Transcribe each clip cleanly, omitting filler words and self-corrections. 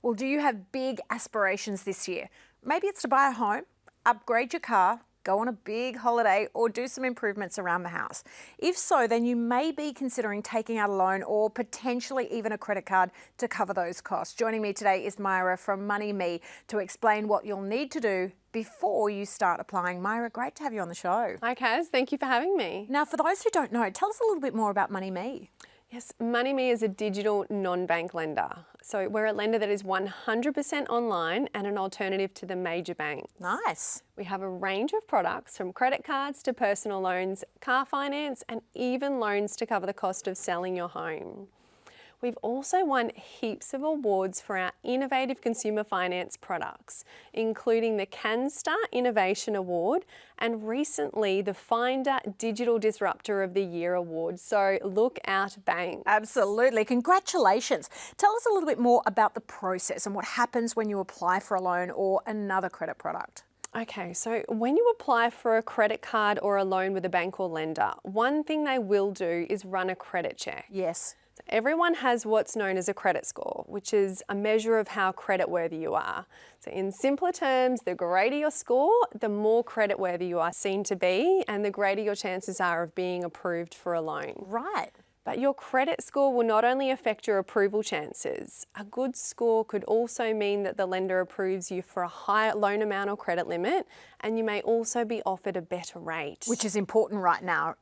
Well, do you have big aspirations this year? Maybe it's to buy a home, upgrade your car, go on a big holiday, or do some improvements around the house. If so, then you may be considering taking out a loan or potentially even a credit card to cover those costs. Joining me today is Myra from MONEYME to explain what you'll need to do before you start applying. Myra, great to have you on the show. Hi Kaz, thank you for having me. Now, for those who don't know, tell us a little bit more about MONEYME. Yes, MONEYME is a digital non-bank lender. So we're a lender that is 100% online and an alternative to the major banks. Nice. We have a range of products from credit cards to personal loans, car finance, and even loans to cover the cost of selling your home. We've also won heaps of awards for our innovative consumer finance products, including the CanStar Innovation Award and recently the Finder Digital Disruptor of the Year Award. So look out, banks. Absolutely. Congratulations. Tell us a little bit more about the process and what happens when you apply for a loan or another credit product. Okay, so when you apply for a credit card or a loan with a bank or lender, one thing they will do is run a credit check. Yes. Everyone has what's known as a credit score, which is a measure of how creditworthy you are. So in simpler terms, the greater your score, the more creditworthy you are seen to be, and the greater your chances are of being approved for a loan. Right. But your credit score will not only affect your approval chances. A good score could also mean that the lender approves you for a higher loan amount or credit limit, and you may also be offered a better rate. Which is important right now.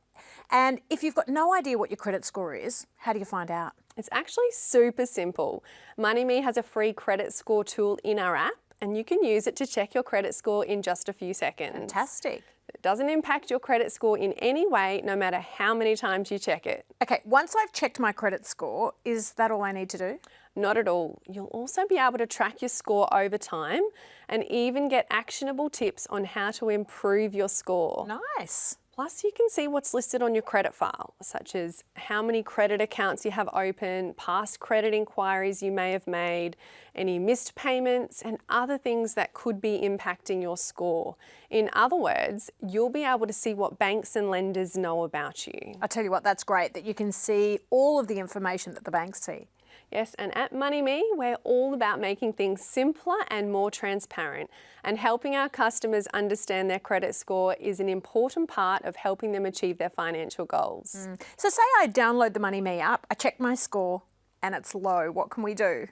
And if you've got no idea what your credit score is, how do you find out? It's actually super simple. MONEYME has a free credit score tool in our app, and you can use it to check your credit score in just a few seconds. Fantastic. It doesn't impact your credit score in any way, no matter how many times you check it. Okay, once I've checked my credit score, is that all I need to do? Not at all. You'll also be able to track your score over time and even get actionable tips on how to improve your score. Nice. Plus, you can see what's listed on your credit file, such as how many credit accounts you have open, past credit inquiries you may have made, any missed payments, and other things that could be impacting your score. In other words, you'll be able to see what banks and lenders know about you. I tell you what, that's great that you can see all of the information that the banks see. Yes, and at MONEYME, we're all about making things simpler and more transparent, and helping our customers understand their credit score is an important part of helping them achieve their financial goals. So say I download the MONEYME app, I check my score and it's low. What can we do?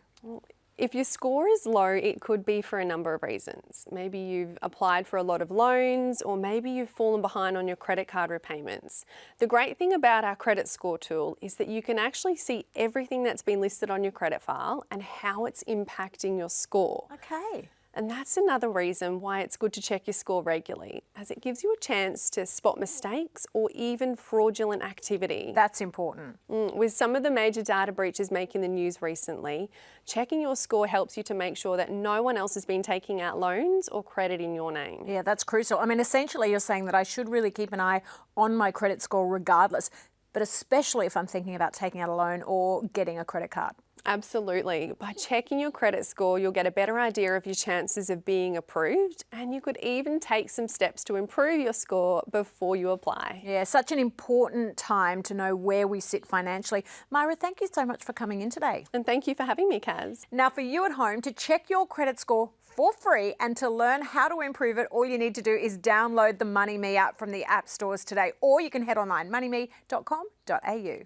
If your score is low, it could be for a number of reasons. Maybe you've applied for a lot of loans, or maybe you've fallen behind on your credit card repayments. The great thing about our credit score tool is that you can actually see everything that's been listed on your credit file and how it's impacting your score. Okay. And that's another reason why it's good to check your score regularly, as it gives you a chance to spot mistakes or even fraudulent activity. That's important. With some of the major data breaches making the news recently, checking your score helps you to make sure that no one else has been taking out loans or credit in your name. Yeah, that's crucial. I mean, essentially you're saying that I should really keep an eye on my credit score regardless, but especially if I'm thinking about taking out a loan or getting a credit card. Absolutely. By checking your credit score, you'll get a better idea of your chances of being approved, and you could even take some steps to improve your score before you apply. Yeah, such an important time to know where we sit financially. Myra, thank you so much for coming in today. And thank you for having me, Kaz. Now for you at home, to check your credit score for free and to learn how to improve it, all you need to do is download the MONEYME app from the app stores today, or you can head online, moneymeme.com.au.